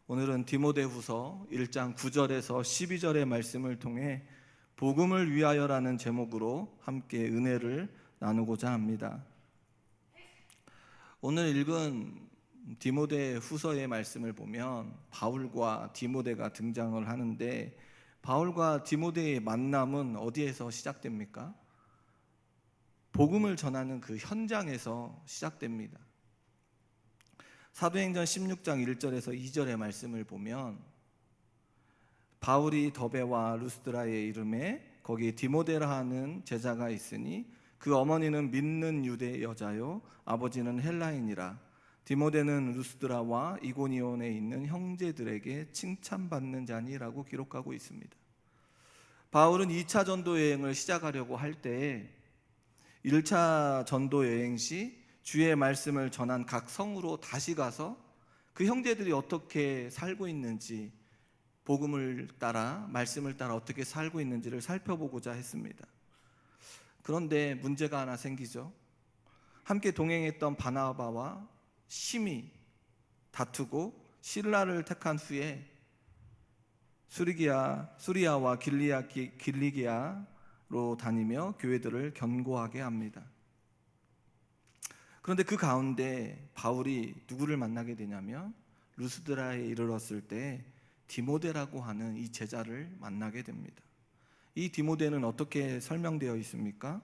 오늘은 디모데후서 1장 9절에서 12절의 말씀을 통해 복음을 위하여라는 제목으로 함께 은혜를 나누고자 합니다. 오늘 읽은 디모데후서의 말씀을 보면 바울과 디모데가 등장을 하는데, 바울과 디모데의 만남은 어디에서 시작됩니까? 복음을 전하는 그 현장에서 시작됩니다. 사도행전 16장 1절에서 2절의 말씀을 보면, 바울이 더베와 루스드라의 이름에 거기에 디모데라 하는 제자가 있으니 그 어머니는 믿는 유대 여자요 아버지는 헬라인이라. 디모데는 루스드라와 이고니온에 있는 형제들에게 칭찬받는 자니라고 기록하고 있습니다. 바울은 2차 전도 여행을 시작하려고 할 때에 1차 전도 여행 시 주의 말씀을 전한 각 성으로 다시 가서 그 형제들이 어떻게 살고 있는지, 복음을 따라 말씀을 따라 어떻게 살고 있는지를 살펴보고자 했습니다. 그런데 문제가 하나 생기죠. 함께 동행했던 바나바와 심히 다투고 실라를 택한 후에 수리아와 길리기아로 다니며 교회들을 견고하게 합니다. 그런데 그 가운데 바울이 누구를 만나게 되냐면, 루스드라에 이르렀을 때 디모데라고 하는 이 제자를 만나게 됩니다. 이 디모데는 어떻게 설명되어 있습니까?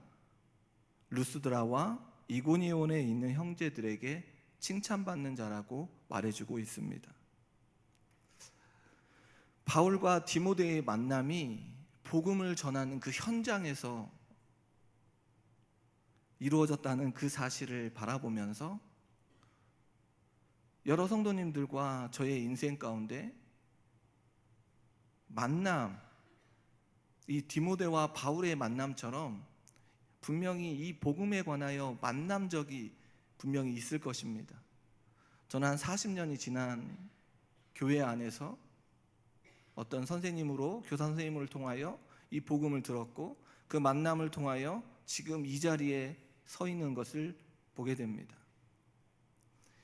루스드라와 이고니온에 있는 형제들에게 칭찬받는 자라고 말해주고 있습니다. 바울과 디모데의 만남이 복음을 전하는 그 현장에서 이루어졌다는 그 사실을 바라보면서 여러 성도님들과 저의 인생 가운데 만남, 이 디모데와 바울의 만남처럼 분명히 이 복음에 관하여 만남적이 분명히 있을 것입니다. 저는 한 40년이 지난 교회 안에서 어떤 선생님으로, 교사 선생님을 통하여 이 복음을 들었고, 그 만남을 통하여 지금 이 자리에 서 있는 것을 보게 됩니다.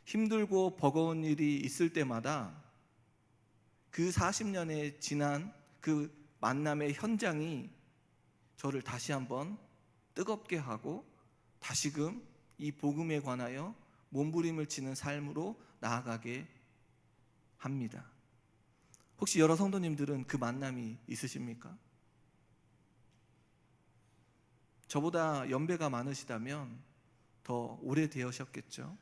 힘들고 버거운 일이 있을 때마다 그 40년에 지난 그 만남의 현장이 저를 다시 한번 뜨겁게 하고 다시금 이 복음에 관하여 몸부림을 치는 삶으로 나아가게 합니다. 혹시 여러 성도님들은 그 만남이 있으십니까? 저보다 연배가 많으시다면 더 오래되셨겠죠.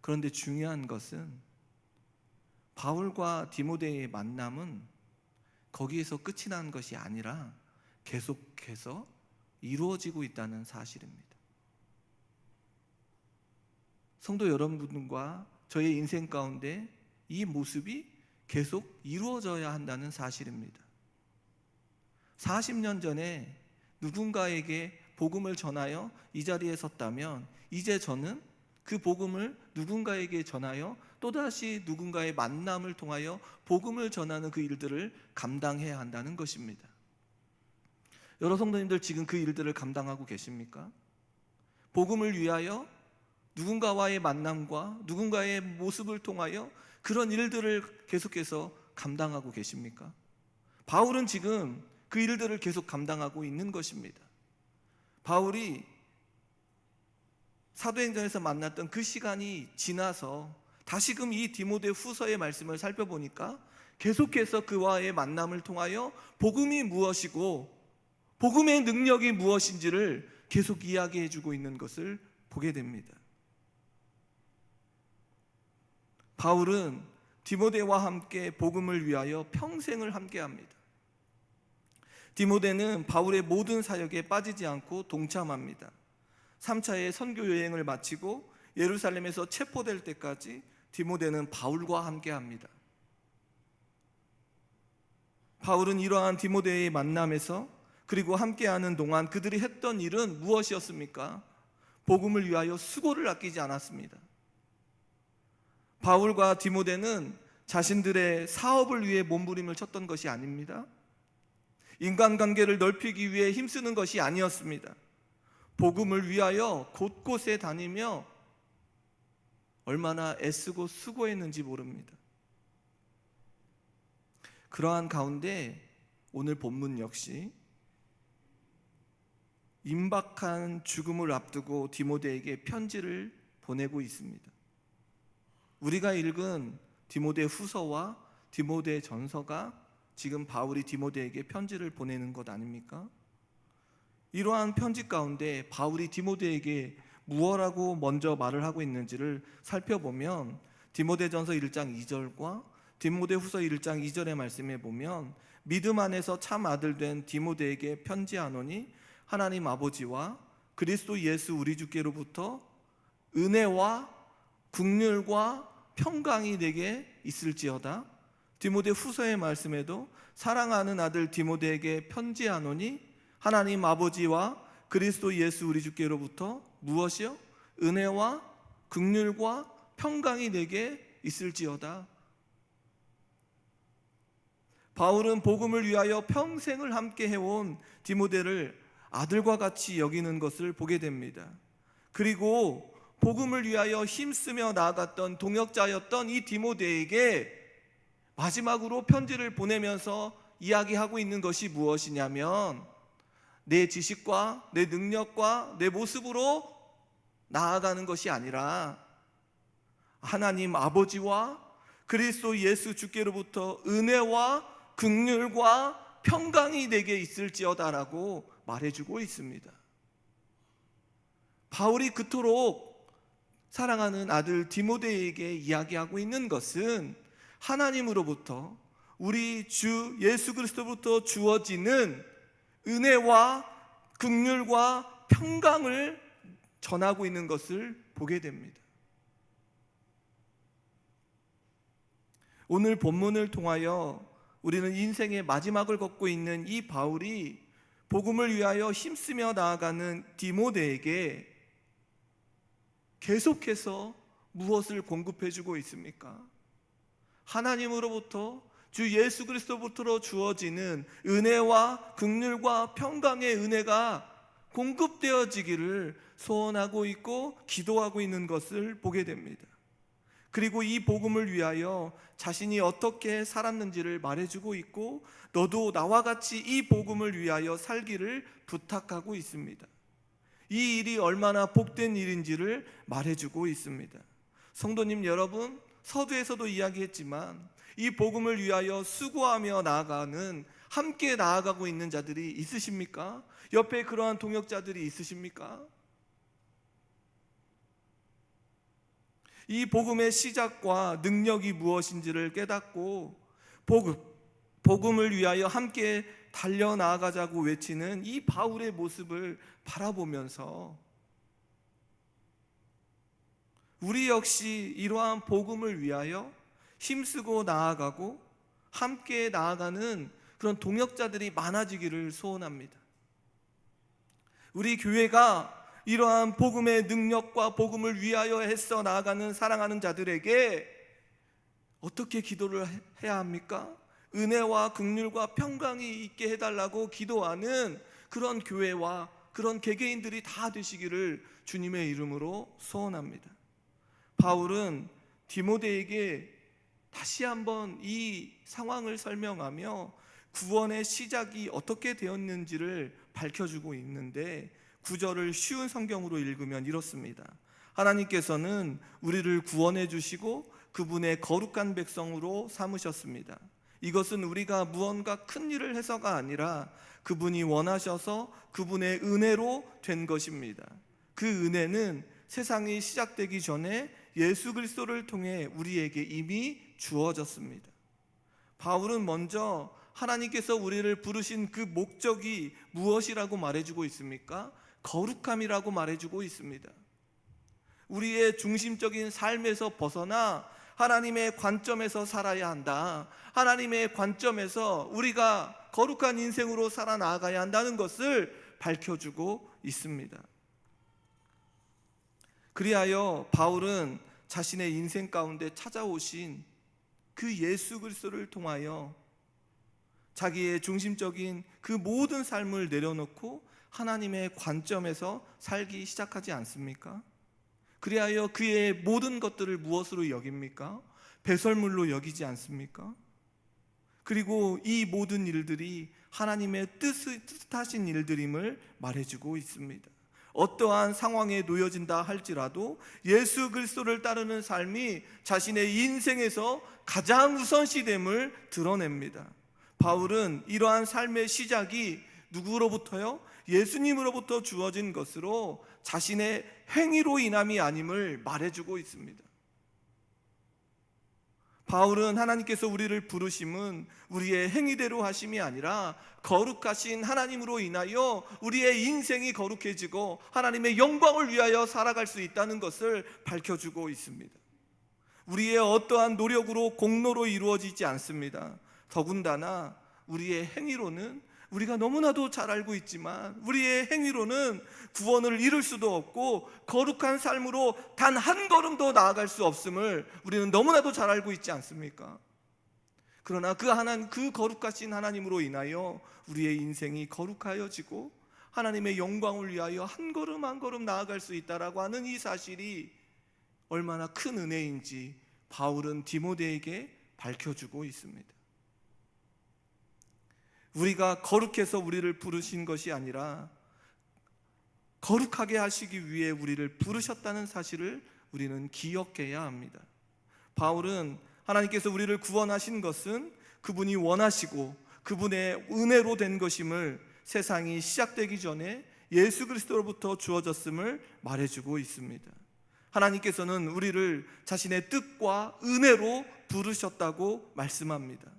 그런데 중요한 것은 바울과 디모데의 만남은 거기에서 끝이 난 것이 아니라 계속해서 이루어지고 있다는 사실입니다. 성도 여러분과 저의 인생 가운데 이 모습이 계속 이루어져야 한다는 사실입니다. 40년 전에 누군가에게 복음을 전하여 이 자리에 섰다면, 이제 저는 그 복음을 누군가에게 전하여 또다시 누군가의 만남을 통하여 복음을 전하는 그 일들을 감당해야 한다는 것입니다. 여러 성도님들 지금 그 일들을 감당하고 계십니까? 복음을 위하여 누군가와의 만남과 누군가의 모습을 통하여 그런 일들을 계속해서 감당하고 계십니까? 바울은 지금 그 일들을 계속 감당하고 있는 것입니다. 바울이 사도행전에서 만났던 그 시간이 지나서 다시금 이 디모데 후서의 말씀을 살펴보니까 계속해서 그와의 만남을 통하여 복음이 무엇이고 복음의 능력이 무엇인지를 계속 이야기해 주고 있는 것을 보게 됩니다. 바울은 디모데와 함께 복음을 위하여 평생을 함께합니다. 디모데는 바울의 모든 사역에 빠지지 않고 동참합니다. 3차의 선교 여행을 마치고 예루살렘에서 체포될 때까지 디모데는 바울과 함께합니다. 바울은 이러한 디모데의 만남에서 그리고 함께하는 동안 그들이 했던 일은 무엇이었습니까? 복음을 위하여 수고를 아끼지 않았습니다. 바울과 디모데는 자신들의 사업을 위해 몸부림을 쳤던 것이 아닙니다. 인간관계를 넓히기 위해 힘쓰는 것이 아니었습니다. 복음을 위하여 곳곳에 다니며 얼마나 애쓰고 수고했는지 모릅니다. 그러한 가운데 오늘 본문 역시 임박한 죽음을 앞두고 디모데에게 편지를 보내고 있습니다. 우리가 읽은 디모데 후서와 디모데 전서가 지금 바울이 디모데에게 편지를 보내는 것 아닙니까? 이러한 편지 가운데 바울이 디모데에게 무엇라고 먼저 말을 하고 있는지를 살펴보면 디모데전서 1장 2절과 디모데후서 1장 2절의 말씀에 보면 믿음 안에서 참 아들 된 디모데에게 편지하노니 하나님 아버지와 그리스도 예수 우리 주께로부터 은혜와 긍휼과 평강이 내게 있을지어다. 디모데 후서의 말씀에도 사랑하는 아들 디모데에게 편지하노니 하나님 아버지와 그리스도 예수 우리 주께로부터 무엇이요? 은혜와 긍휼과 평강이 내게 있을지어다. 바울은 복음을 위하여 평생을 함께 해온 디모데를 아들과 같이 여기는 것을 보게 됩니다. 그리고 복음을 위하여 힘쓰며 나아갔던 동역자였던 이 디모데에게 마지막으로 편지를 보내면서 이야기하고 있는 것이 무엇이냐면 내 지식과 내 능력과 내 모습으로 나아가는 것이 아니라 하나님 아버지와 그리스도 예수 주께로부터 은혜와 긍휼과 평강이 내게 있을지어다라고 말해주고 있습니다. 바울이 그토록 사랑하는 아들 디모데에게 이야기하고 있는 것은 하나님으로부터 우리 주 예수 그리스도부터 주어지는 은혜와 긍휼과 평강을 전하고 있는 것을 보게 됩니다. 오늘 본문을 통하여 우리는 인생의 마지막을 걷고 있는 이 바울이 복음을 위하여 힘쓰며 나아가는 디모데에게 계속해서 무엇을 공급해주고 있습니까? 하나님으로부터 주 예수 그리스도부터 주어지는 은혜와 긍휼과 평강의 은혜가 공급되어지기를 소원하고 있고 기도하고 있는 것을 보게 됩니다. 그리고 이 복음을 위하여 자신이 어떻게 살았는지를 말해주고 있고 너도 나와 같이 이 복음을 위하여 살기를 부탁하고 있습니다. 이 일이 얼마나 복된 일인지를 말해주고 있습니다. 성도님 여러분, 서두에서도 이야기했지만 이 복음을 위하여 수고하며 나아가는 함께 나아가고 있는 자들이 있으십니까? 옆에 그러한 동역자들이 있으십니까? 이 복음의 시작과 능력이 무엇인지를 깨닫고 복음을 위하여 함께 달려나가자고 외치는 이 바울의 모습을 바라보면서 우리 역시 이러한 복음을 위하여 힘쓰고 나아가고 함께 나아가는 그런 동역자들이 많아지기를 소원합니다. 우리 교회가 이러한 복음의 능력과 복음을 위하여 애써 나아가는 사랑하는 자들에게 어떻게 기도를 해야 합니까? 은혜와 긍휼과 평강이 있게 해달라고 기도하는 그런 교회와 그런 개개인들이 다 되시기를 주님의 이름으로 소원합니다. 바울은 디모데에게 다시 한번 이 상황을 설명하며 구원의 시작이 어떻게 되었는지를 밝혀주고 있는데 9절을 쉬운 성경으로 읽으면 이렇습니다. 하나님께서는 우리를 구원해 주시고 그분의 거룩한 백성으로 삼으셨습니다. 이것은 우리가 무언가 큰 일을 해서가 아니라 그분이 원하셔서 그분의 은혜로 된 것입니다. 그 은혜는 세상이 시작되기 전에 예수 그리스도를 통해 우리에게 이미 주어졌습니다. 바울은 먼저 하나님께서 우리를 부르신 그 목적이 무엇이라고 말해주고 있습니까? 거룩함이라고 말해주고 있습니다. 우리의 중심적인 삶에서 벗어나 하나님의 관점에서 살아야 한다. 하나님의 관점에서 우리가 거룩한 인생으로 살아나가야 한다는 것을 밝혀주고 있습니다. 그리하여 바울은 자신의 인생 가운데 찾아오신 그 예수 그리스도를 통하여 자기의 중심적인 그 모든 삶을 내려놓고 하나님의 관점에서 살기 시작하지 않습니까? 그리하여 그의 모든 것들을 무엇으로 여깁니까? 배설물로 여기지 않습니까? 그리고 이 모든 일들이 하나님의 뜻하신 일들임을 말해주고 있습니다. 어떠한 상황에 놓여진다 할지라도 예수 그리스도를 따르는 삶이 자신의 인생에서 가장 우선시됨을 드러냅니다. 바울은 이러한 삶의 시작이 누구로부터요? 예수님으로부터 주어진 것으로 자신의 행위로 인함이 아님을 말해주고 있습니다. 바울은 하나님께서 우리를 부르심은 우리의 행위대로 하심이 아니라 거룩하신 하나님으로 인하여 우리의 인생이 거룩해지고 하나님의 영광을 위하여 살아갈 수 있다는 것을 밝혀주고 있습니다. 우리의 어떠한 노력으로 공로로 이루어지지 않습니다. 더군다나 우리의 행위로는, 우리가 너무나도 잘 알고 있지만 우리의 행위로는 구원을 이룰 수도 없고 거룩한 삶으로 단 한 걸음도 나아갈 수 없음을 우리는 너무나도 잘 알고 있지 않습니까? 그러나 그 거룩하신 하나님으로 인하여 우리의 인생이 거룩하여지고 하나님의 영광을 위하여 한 걸음 한 걸음 나아갈 수 있다라고 하는 이 사실이 얼마나 큰 은혜인지 바울은 디모데에게 밝혀주고 있습니다. 우리가 거룩해서 우리를 부르신 것이 아니라 거룩하게 하시기 위해 우리를 부르셨다는 사실을 우리는 기억해야 합니다. 바울은 하나님께서 우리를 구원하신 것은 그분이 원하시고 그분의 은혜로 된 것임을 세상이 시작되기 전에 예수 그리스도로부터 주어졌음을 말해주고 있습니다. 하나님께서는 우리를 자신의 뜻과 은혜로 부르셨다고 말씀합니다.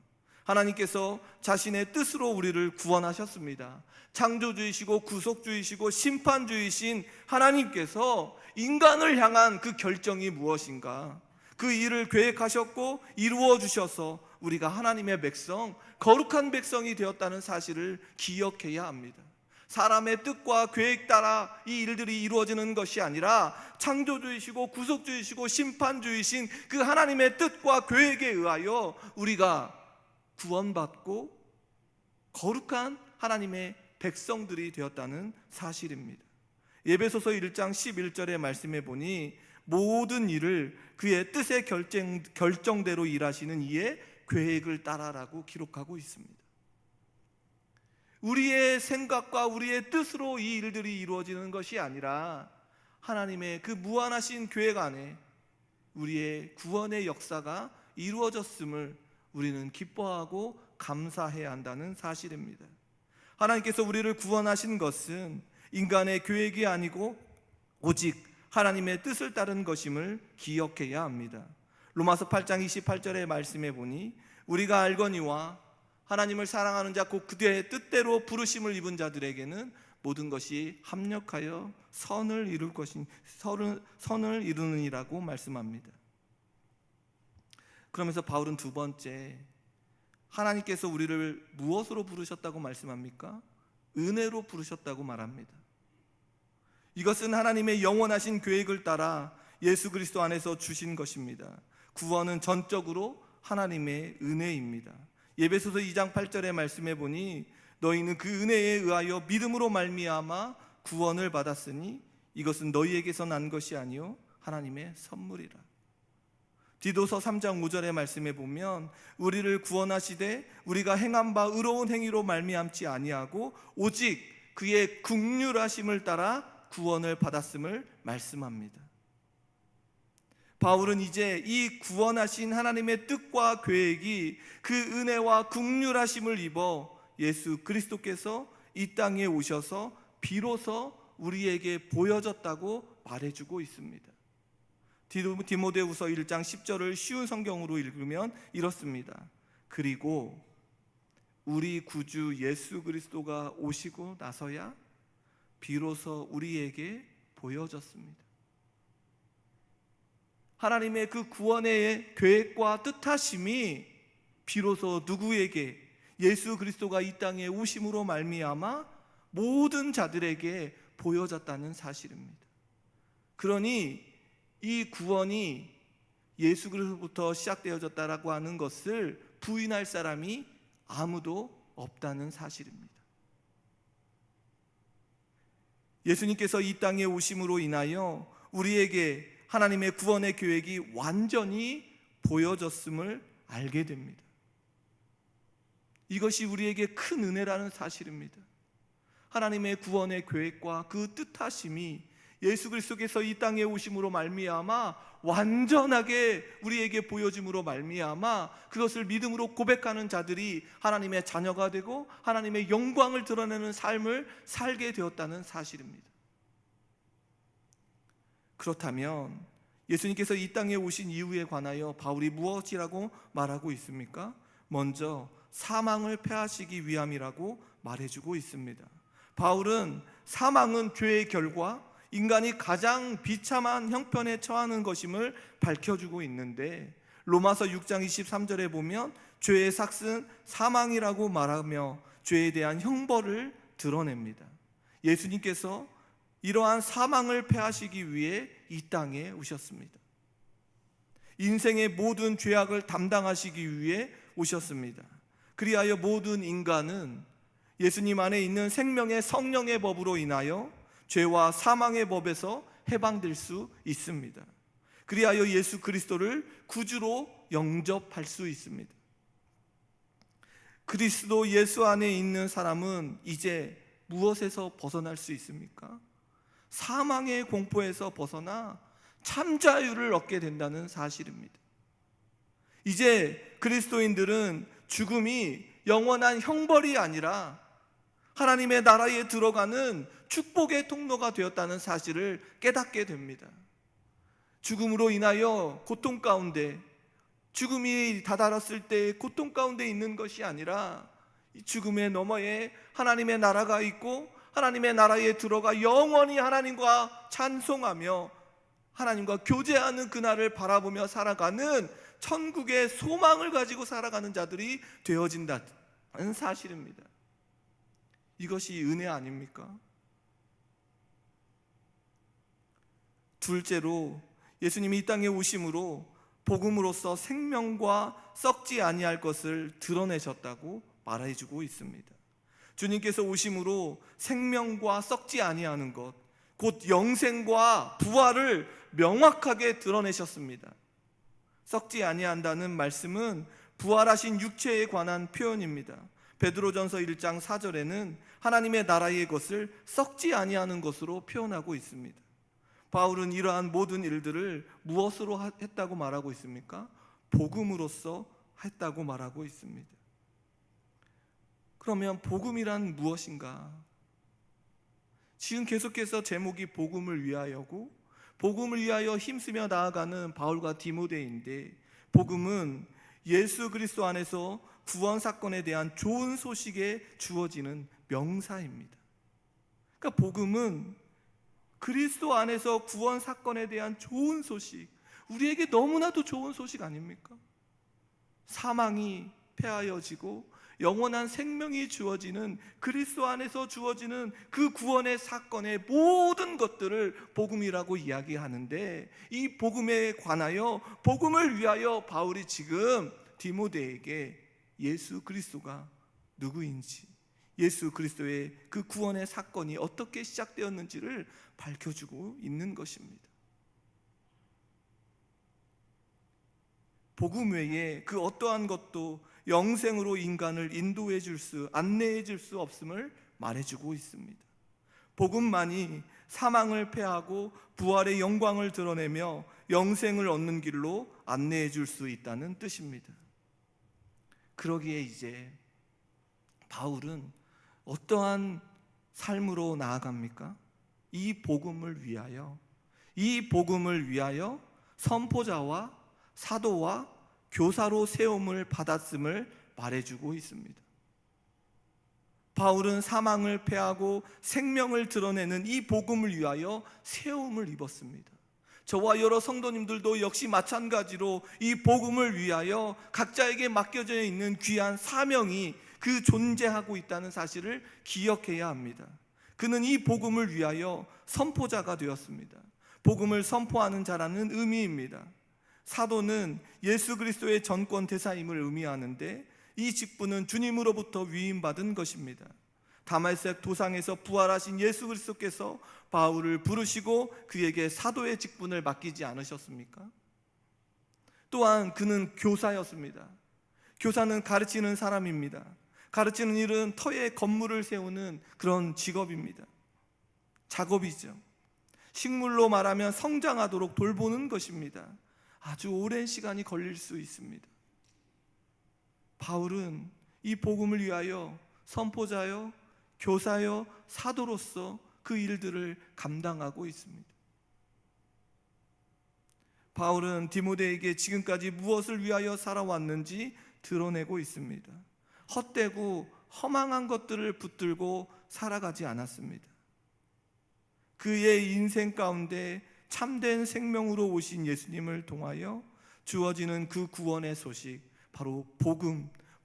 하나님께서 자신의 뜻으로 우리를 구원하셨습니다. 창조주이시고 구속주이시고 심판주이신 하나님께서 인간을 향한 그 결정이 무엇인가? 그 일을 계획하셨고 이루어 주셔서 우리가 하나님의 백성, 거룩한 백성이 되었다는 사실을 기억해야 합니다. 사람의 뜻과 계획 따라 이 일들이 이루어지는 것이 아니라 창조주이시고 구속주이시고 심판주이신 그 하나님의 뜻과 계획에 의하여 우리가 구원받고 거룩한 하나님의 백성들이 되었다는 사실입니다. 에베소서 1장 11절의 말씀해 보니 모든 일을 그의 뜻의 결정대로 일하시는 이의 계획을 따라라고 기록하고 있습니다. 우리의 생각과 우리의 뜻으로 이 일들이 이루어지는 것이 아니라 하나님의 그 무한하신 계획 안에 우리의 구원의 역사가 이루어졌음을 우리는 기뻐하고 감사해야 한다는 사실입니다. 하나님께서 우리를 구원하신 것은 인간의 계획이 아니고 오직 하나님의 뜻을 따른 것임을 기억해야 합니다. 로마서 8장 28절의 말씀해 보니 우리가 알거니와 하나님을 사랑하는 자 곧 그의 뜻대로 부르심을 입은 자들에게는 모든 것이 합력하여 선을 이루느니라고 말씀합니다. 그러면서 바울은 두 번째, 하나님께서 우리를 무엇으로 부르셨다고 말씀합니까? 은혜로 부르셨다고 말합니다. 이것은 하나님의 영원하신 계획을 따라 예수 그리스도 안에서 주신 것입니다. 구원은 전적으로 하나님의 은혜입니다. 에베소서 2장 8절의 말씀해 보니 너희는 그 은혜에 의하여 믿음으로 말미암아 구원을 받았으니 이것은 너희에게서 난 것이 아니요 하나님의 선물이라. 디도서 3장 5절의 말씀에 보면 우리를 구원하시되 우리가 행한 바 의로운 행위로 말미암지 아니하고 오직 그의 긍휼하심을 따라 구원을 받았음을 말씀합니다. 바울은 이제 이 구원하신 하나님의 뜻과 계획이 그 은혜와 긍휼하심을 입어 예수 그리스도께서 이 땅에 오셔서 비로소 우리에게 보여졌다고 말해주고 있습니다. 디모데후서 1장 10절을 쉬운 성경으로 읽으면 이렇습니다. 그리고 우리 구주 예수 그리스도가 오시고 나서야 비로소 우리에게 보여졌습니다. 하나님의 그 구원의 계획과 뜻하심이 비로소 누구에게, 예수 그리스도가 이 땅에 오심으로 말미암아 모든 자들에게 보여졌다는 사실입니다. 그러니 이 구원이 예수 그리스도부터 시작되어졌다라고 하는 것을 부인할 사람이 아무도 없다는 사실입니다. 예수님께서 이 땅에 오심으로 인하여 우리에게 하나님의 구원의 계획이 완전히 보여졌음을 알게 됩니다. 이것이 우리에게 큰 은혜라는 사실입니다. 하나님의 구원의 계획과 그 뜻하심이 예수 그리스도께서 이 땅에 오심으로 말미암아 완전하게 우리에게 보여짐으로 말미암아 그것을 믿음으로 고백하는 자들이 하나님의 자녀가 되고 하나님의 영광을 드러내는 삶을 살게 되었다는 사실입니다. 그렇다면 예수님께서 이 땅에 오신 이유에 관하여 바울이 무엇이라고 말하고 있습니까? 먼저 사망을 패하시기 위함이라고 말해주고 있습니다. 바울은 사망은 죄의 결과, 인간이 가장 비참한 형편에 처하는 것임을 밝혀주고 있는데, 로마서 6장 23절에 보면 죄의 삭은 사망이라고 말하며 죄에 대한 형벌을 드러냅니다. 예수님께서 이러한 사망을 패하시기 위해 이 땅에 오셨습니다. 인생의 모든 죄악을 담당하시기 위해 오셨습니다. 그리하여 모든 인간은 예수님 안에 있는 생명의 성령의 법으로 인하여 죄와 사망의 법에서 해방될 수 있습니다. 그리하여 예수 그리스도를 구주로 영접할 수 있습니다. 그리스도 예수 안에 있는 사람은 이제 무엇에서 벗어날 수 있습니까? 사망의 공포에서 벗어나 참 자유를 얻게 된다는 사실입니다. 이제 그리스도인들은 죽음이 영원한 형벌이 아니라 하나님의 나라에 들어가는 축복의 통로가 되었다는 사실을 깨닫게 됩니다. 죽음으로 인하여 고통 가운데, 죽음이 다다랐을 때 고통 가운데 있는 것이 아니라 이 죽음의 너머에 하나님의 나라가 있고 하나님의 나라에 들어가 영원히 하나님과 찬송하며 하나님과 교제하는 그날을 바라보며 살아가는 천국의 소망을 가지고 살아가는 자들이 되어진다는 사실입니다. 이것이 은혜 아닙니까? 둘째로 예수님이 이 땅에 오심으로 복음으로써 생명과 썩지 아니할 것을 드러내셨다고 말해주고 있습니다. 주님께서 오심으로 생명과 썩지 아니하는 것, 곧 영생과 부활을 명확하게 드러내셨습니다. 썩지 아니한다는 말씀은 부활하신 육체에 관한 표현입니다. 베드로전서 1장 4절에는 하나님의 나라의 것을 썩지 아니하는 것으로 표현하고 있습니다. 바울은 이러한 모든 일들을 무엇으로 했다고 말하고 있습니까? 복음으로써 했다고 말하고 있습니다. 그러면 복음이란 무엇인가? 지금 계속해서 제목이 복음을 위하여고 복음을 위하여 힘쓰며 나아가는 바울과 디모데인데, 복음은 예수 그리스도 안에서 구원 사건에 대한 좋은 소식에 주어지는 명사입니다. 그러니까 복음은 그리스도 안에서 구원 사건에 대한 좋은 소식, 우리에게 너무나도 좋은 소식 아닙니까? 사망이 폐하여지고 영원한 생명이 주어지는 그리스도 안에서 주어지는 그 구원의 사건의 모든 것들을 복음이라고 이야기하는데, 이 복음에 관하여 복음을 위하여 바울이 지금 디모데에게 예수 그리스도가 누구인지, 예수 그리스도의 그 구원의 사건이 어떻게 시작되었는지를 밝혀주고 있는 것입니다. 복음 외에 그 어떠한 것도 영생으로 인간을 안내해 줄 수 없음을 말해주고 있습니다. 복음만이 사망을 패하고 부활의 영광을 드러내며 영생을 얻는 길로 안내해 줄 수 있다는 뜻입니다. 그러기에 이제 바울은 어떠한 삶으로 나아갑니까? 이 복음을 위하여 선포자와 사도와 교사로 세움을 받았음을 말해주고 있습니다. 바울은 사망을 패하고 생명을 드러내는 이 복음을 위하여 세움을 입었습니다. 저와 여러 성도님들도 역시 마찬가지로 이 복음을 위하여 각자에게 맡겨져 있는 귀한 사명이 그 존재하고 있다는 사실을 기억해야 합니다. 그는 이 복음을 위하여 선포자가 되었습니다. 복음을 선포하는 자라는 의미입니다. 사도는 예수 그리스도의 전권 대사임을 의미하는데, 이 직분은 주님으로부터 위임받은 것입니다. 다말색 도상에서 부활하신 예수 그리스도께서 바울을 부르시고 그에게 사도의 직분을 맡기지 않으셨습니까? 또한 그는 교사였습니다. 교사는 가르치는 사람입니다. 가르치는 일은 터에 건물을 세우는 그런 직업입니다. 작업이죠. 식물로 말하면 성장하도록 돌보는 것입니다. 아주 오랜 시간이 걸릴 수 있습니다. 바울은 이 복음을 위하여 선포자요, 교사요, 사도로서 그 일들을 감당하고 있습니다. 바울은 디모데에게 지금까지 무엇을 위하여 살아왔는지 드러내고 있습니다. 헛되고 허망한 것들을 붙들고 살아가지 않았습니다. 그의 인생 가운데 참된 생명으로 오신 예수님을 통하여 주어지는 그 구원의 소식, 바로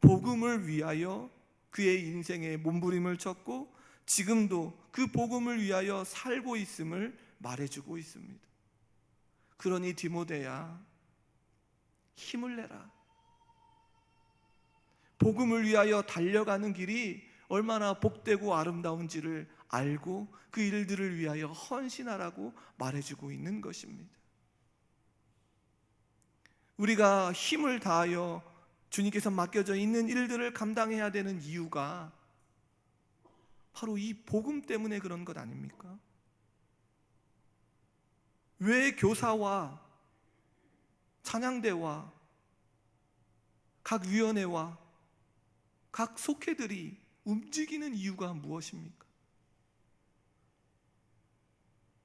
복음을 위하여 그의 인생에 몸부림을 쳤고 지금도 그 복음을 위하여 살고 있음을 말해주고 있습니다. 그러니 디모데야, 힘을 내라. 복음을 위하여 달려가는 길이 얼마나 복되고 아름다운지를 알고 그 일들을 위하여 헌신하라고 말해주고 있는 것입니다. 우리가 힘을 다하여 주님께서 맡겨져 있는 일들을 감당해야 되는 이유가 바로 이 복음 때문에 그런 것 아닙니까? 왜 교사와 찬양대와 각 위원회와 각 속회들이 움직이는 이유가 무엇입니까?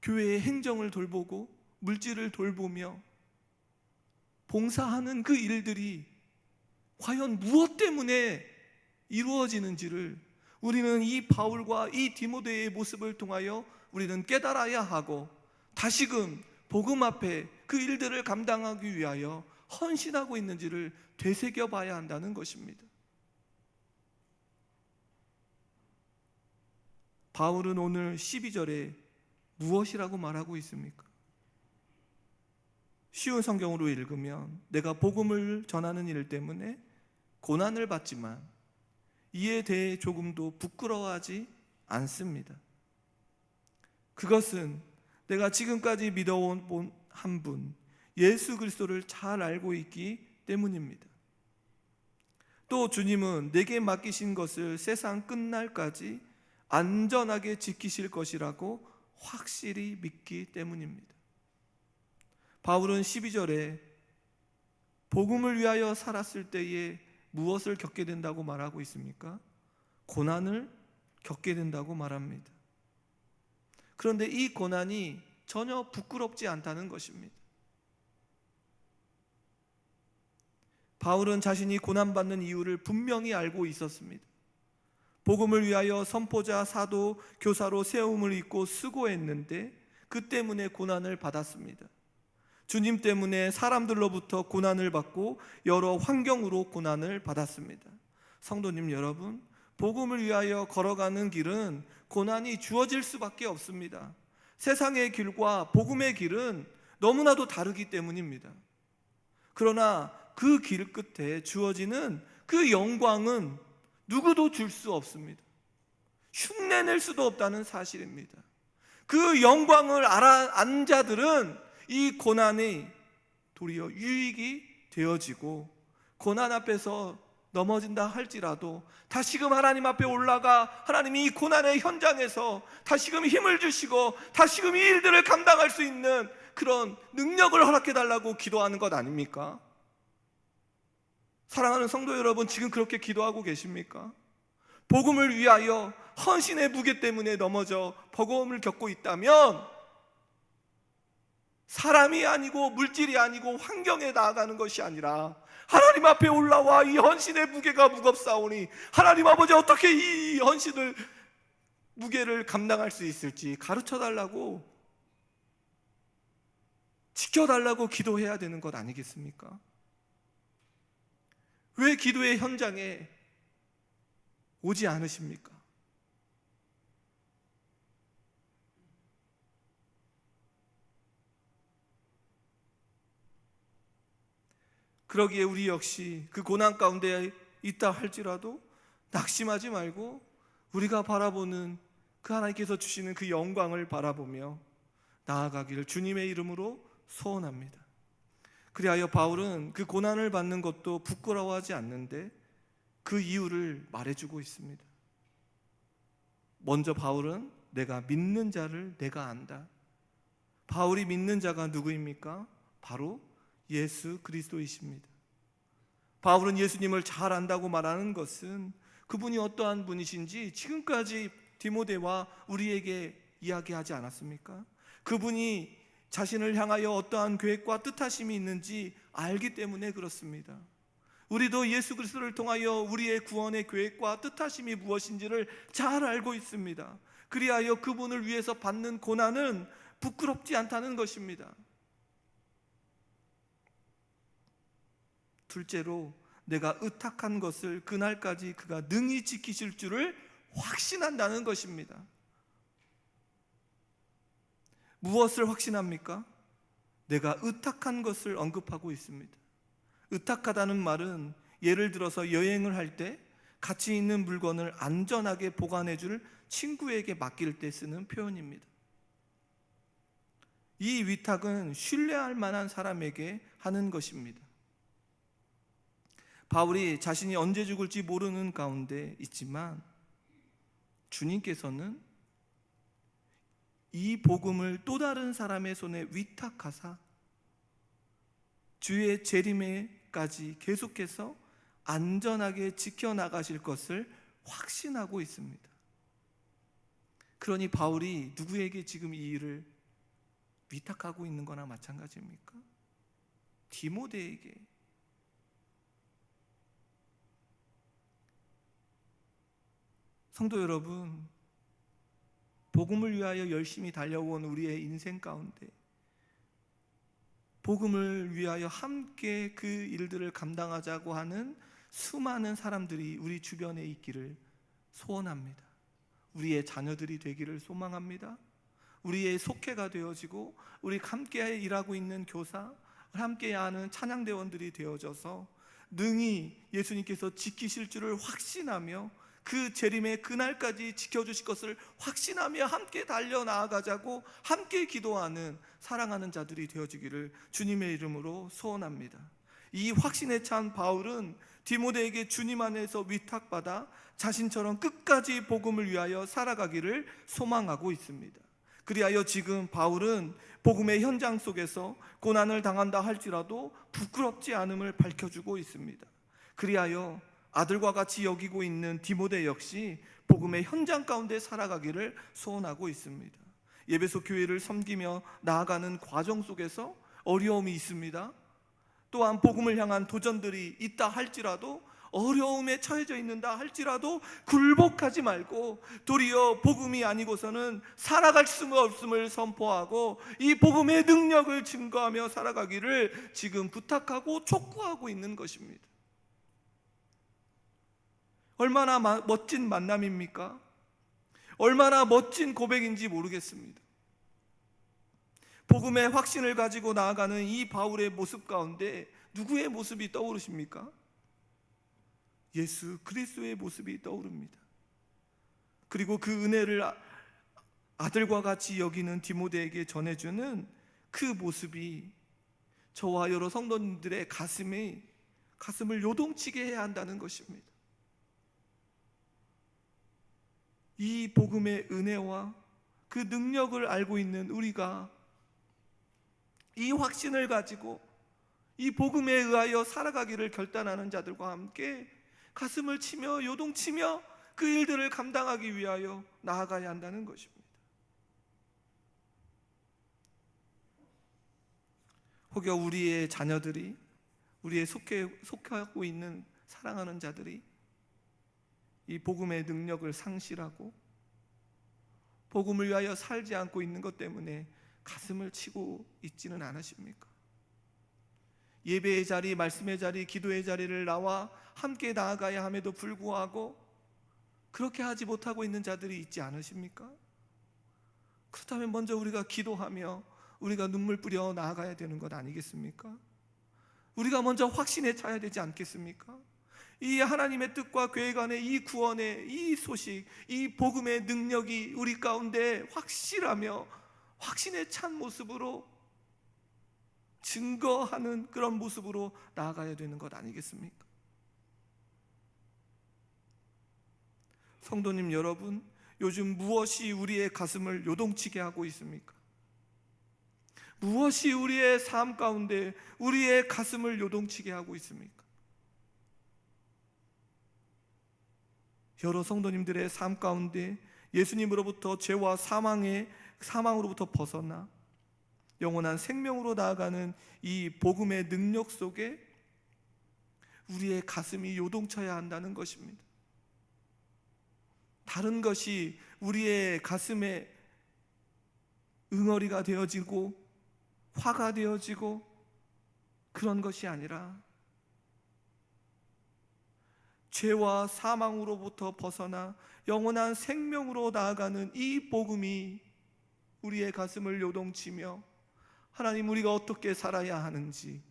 교회의 행정을 돌보고 물질을 돌보며 봉사하는 그 일들이 과연 무엇 때문에 이루어지는지를 우리는 이 바울과 이 디모데의 모습을 통하여 우리는 깨달아야 하고 다시금 복음 앞에 그 일들을 감당하기 위하여 헌신하고 있는지를 되새겨 봐야 한다는 것입니다. 바울은 오늘 12절에 무엇이라고 말하고 있습니까? 쉬운 성경으로 읽으면 내가 복음을 전하는 일 때문에 고난을 받지만 이에 대해 조금도 부끄러워하지 않습니다. 그것은 내가 지금까지 믿어온 한 분, 예수 그리스도를 잘 알고 있기 때문입니다. 또 주님은 내게 맡기신 것을 세상 끝날까지 안전하게 지키실 것이라고 확실히 믿기 때문입니다. 바울은 12절에 복음을 위하여 살았을 때에 무엇을 겪게 된다고 말하고 있습니까? 고난을 겪게 된다고 말합니다. 그런데 이 고난이 전혀 부끄럽지 않다는 것입니다. 바울은 자신이 고난받는 이유를 분명히 알고 있었습니다. 복음을 위하여 선포자, 사도, 교사로 세움을 입고 수고했는데 그 때문에 고난을 받았습니다. 주님 때문에 사람들로부터 고난을 받고 여러 환경으로 고난을 받았습니다. 성도님 여러분, 복음을 위하여 걸어가는 길은 고난이 주어질 수밖에 없습니다. 세상의 길과 복음의 길은 너무나도 다르기 때문입니다. 그러나 그 길 끝에 주어지는 그 영광은 누구도 줄 수 없습니다. 흉내낼 수도 없다는 사실입니다. 그 영광을 안 자들은 이 고난이 도리어 유익이 되어지고 고난 앞에서 넘어진다 할지라도 다시금 하나님 앞에 올라가 하나님이 이 고난의 현장에서 다시금 힘을 주시고 다시금 이 일들을 감당할 수 있는 그런 능력을 허락해 달라고 기도하는 것 아닙니까? 사랑하는 성도 여러분, 지금 그렇게 기도하고 계십니까? 복음을 위하여 헌신의 무게 때문에 넘어져 버거움을 겪고 있다면 사람이 아니고 물질이 아니고 환경에 나아가는 것이 아니라 하나님 앞에 올라와 이 헌신의 무게가 무겁사오니 하나님 아버지 어떻게 이 헌신을 무게를 감당할 수 있을지 가르쳐달라고 지켜달라고 기도해야 되는 것 아니겠습니까? 왜 기도의 현장에 오지 않으십니까? 그러기에 우리 역시 그 고난 가운데 있다 할지라도 낙심하지 말고 우리가 바라보는 그 하나님께서 주시는 그 영광을 바라보며 나아가기를 주님의 이름으로 소원합니다. 그리하여 바울은 그 고난을 받는 것도 부끄러워하지 않는데 그 이유를 말해주고 있습니다. 먼저 바울은 내가 믿는 자를 내가 안다. 바울이 믿는 자가 누구입니까? 바로 예수 그리스도이십니다. 바울은 예수님을 잘 안다고 말하는 것은 그분이 어떠한 분이신지 지금까지 디모데와 우리에게 이야기하지 않았습니까? 그분이 자신을 향하여 어떠한 계획과 뜻하심이 있는지 알기 때문에 그렇습니다. 우리도 예수 그리스도를 통하여 우리의 구원의 계획과 뜻하심이 무엇인지를 잘 알고 있습니다. 그리하여 그분을 위해서 받는 고난은 부끄럽지 않다는 것입니다. 둘째로, 내가 의탁한 것을 그날까지 그가 능히 지키실 줄을 확신한다는 것입니다. 무엇을 확신합니까? 내가 의탁한 것을 언급하고 있습니다. 의탁하다는 말은 예를 들어서 여행을 할 때 가치 있는 물건을 안전하게 보관해 줄 친구에게 맡길 때 쓰는 표현입니다. 이 위탁은 신뢰할 만한 사람에게 하는 것입니다. 바울이 자신이 언제 죽을지 모르는 가운데 있지만 주님께서는 이 복음을 또 다른 사람의 손에 위탁하사 주의 재림에까지 계속해서 안전하게 지켜나가실 것을 확신하고 있습니다. 그러니 바울이 누구에게 지금 이 일을 위탁하고 있는 거나 마찬가지입니까? 디모데에게. 성도 여러분, 복음을 위하여 열심히 달려온 우리의 인생 가운데 복음을 위하여 함께 그 일들을 감당하자고 하는 수많은 사람들이 우리 주변에 있기를 소원합니다. 우리의 자녀들이 되기를 소망합니다. 우리의 속회가 되어지고 우리 함께 일하고 있는 교사, 함께 하는 찬양대원들이 되어져서 능히 예수님께서 지키실 줄을 확신하며 그 재림의 그날까지 지켜주실 것을 확신하며 함께 달려나아가자고 함께 기도하는 사랑하는 자들이 되어지기를 주님의 이름으로 소원합니다. 이 확신에 찬 바울은 디모데에게 주님 안에서 위탁받아 자신처럼 끝까지 복음을 위하여 살아가기를 소망하고 있습니다. 그리하여 지금 바울은 복음의 현장 속에서 고난을 당한다 할지라도 부끄럽지 않음을 밝혀주고 있습니다. 그리하여 아들과 같이 여기고 있는 디모데 역시 복음의 현장 가운데 살아가기를 소원하고 있습니다. 예배소 교회를 섬기며 나아가는 과정 속에서 어려움이 있습니다. 또한 복음을 향한 도전들이 있다 할지라도, 어려움에 처해져 있는다 할지라도 굴복하지 말고 도리어 복음이 아니고서는 살아갈 수가 없음을 선포하고 이 복음의 능력을 증거하며 살아가기를 지금 부탁하고 촉구하고 있는 것입니다. 얼마나 멋진 만남입니까? 얼마나 멋진 고백인지 모르겠습니다. 복음의 확신을 가지고 나아가는 이 바울의 모습 가운데 누구의 모습이 떠오르십니까? 예수 그리스도의 모습이 떠오릅니다. 그리고 그 은혜를 아들과 같이 여기는 디모데에게 전해주는 그 모습이 저와 여러 성도님들의 가슴을 요동치게 해야 한다는 것입니다. 이 복음의 은혜와 그 능력을 알고 있는 우리가 이 확신을 가지고 이 복음에 의하여 살아가기를 결단하는 자들과 함께 가슴을 치며 요동치며 그 일들을 감당하기 위하여 나아가야 한다는 것입니다. 혹여 우리의 자녀들이, 우리의 속하고 있는 사랑하는 자들이 이 복음의 능력을 상실하고 복음을 위하여 살지 않고 있는 것 때문에 가슴을 치고 있지는 않으십니까? 예배의 자리, 말씀의 자리, 기도의 자리를 나와 함께 나아가야 함에도 불구하고 그렇게 하지 못하고 있는 자들이 있지 않으십니까? 그렇다면 먼저 우리가 기도하며 우리가 눈물 뿌려 나아가야 되는 것 아니겠습니까? 우리가 먼저 확신에 차야 되지 않겠습니까? 이 하나님의 뜻과 계획 안에 이 구원의 이 소식, 이 복음의 능력이 우리 가운데 확실하며 확신에 찬 모습으로 증거하는 그런 모습으로 나아가야 되는 것 아니겠습니까? 성도님 여러분, 요즘 무엇이 우리의 가슴을 요동치게 하고 있습니까? 무엇이 우리의 삶 가운데 우리의 가슴을 요동치게 하고 있습니까? 여러 성도님들의 삶 가운데 예수님으로부터 죄와 사망으로부터 벗어나 영원한 생명으로 나아가는 이 복음의 능력 속에 우리의 가슴이 요동쳐야 한다는 것입니다. 다른 것이 우리의 가슴에 응어리가 되어지고 화가 되어지고 그런 것이 아니라 죄와 사망으로부터 벗어나 영원한 생명으로 나아가는 이 복음이 우리의 가슴을 요동치며 하나님, 우리가 어떻게 살아야 하는지,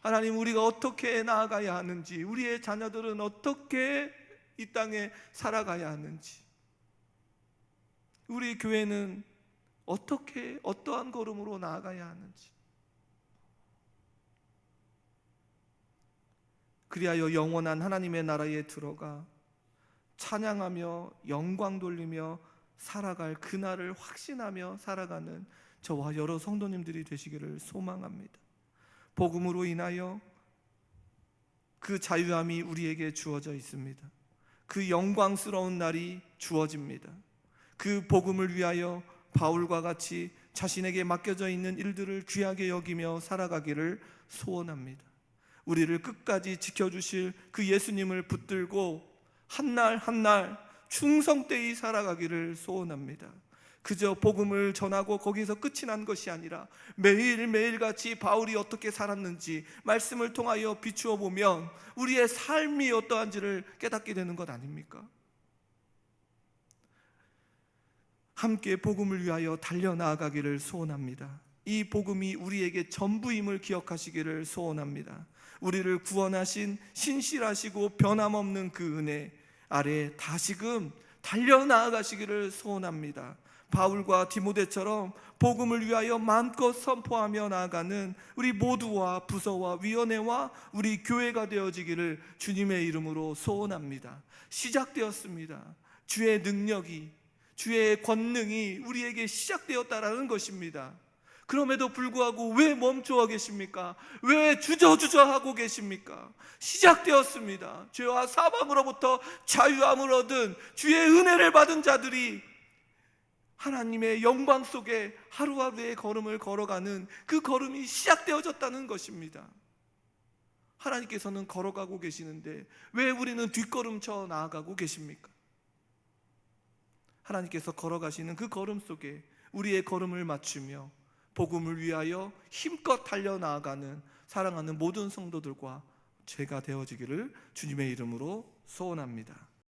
하나님, 우리가 어떻게 나아가야 하는지, 우리의 자녀들은 어떻게 이 땅에 살아가야 하는지, 우리 교회는 어떻게 어떠한 걸음으로 나아가야 하는지, 그리하여 영원한 하나님의 나라에 들어가 찬양하며 영광 돌리며 살아갈 그날을 확신하며 살아가는 저와 여러 성도님들이 되시기를 소망합니다. 복음으로 인하여 그 자유함이 우리에게 주어져 있습니다. 그 영광스러운 날이 주어집니다. 그 복음을 위하여 바울과 같이 자신에게 맡겨져 있는 일들을 귀하게 여기며 살아가기를 소원합니다. 우리를 끝까지 지켜주실 그 예수님을 붙들고 한날 한날 충성되이 살아가기를 소원합니다. 그저 복음을 전하고 거기서 끝이 난 것이 아니라 매일매일 같이 바울이 어떻게 살았는지 말씀을 통하여 비추어 보면 우리의 삶이 어떠한지를 깨닫게 되는 것 아닙니까? 함께 복음을 위하여 달려나가기를 소원합니다. 이 복음이 우리에게 전부임을 기억하시기를 소원합니다. 우리를 구원하신 신실하시고 변함없는 그 은혜 아래 다시금 달려나가시기를 소원합니다. 바울과 디모데처럼 복음을 위하여 마음껏 선포하며 나아가는 우리 모두와 부서와 위원회와 우리 교회가 되어지기를 주님의 이름으로 소원합니다. 시작되었습니다. 주의 능력이, 주의 권능이 우리에게 시작되었다라는 것입니다. 그럼에도 불구하고 왜 멈추어 계십니까? 왜 주저주저하고 계십니까? 시작되었습니다. 죄와 사망으로부터 자유함을 얻은 주의 은혜를 받은 자들이 하나님의 영광 속에 하루하루의 걸음을 걸어가는 그 걸음이 시작되어졌다는 것입니다. 하나님께서는 걸어가고 계시는데 왜 우리는 뒷걸음쳐 나아가고 계십니까? 하나님께서 걸어가시는 그 걸음 속에 우리의 걸음을 맞추며 복음을 위하여 힘껏 달려나아가는 사랑하는 모든 성도들과 제가 되어지기를 주님의 이름으로 소원합니다.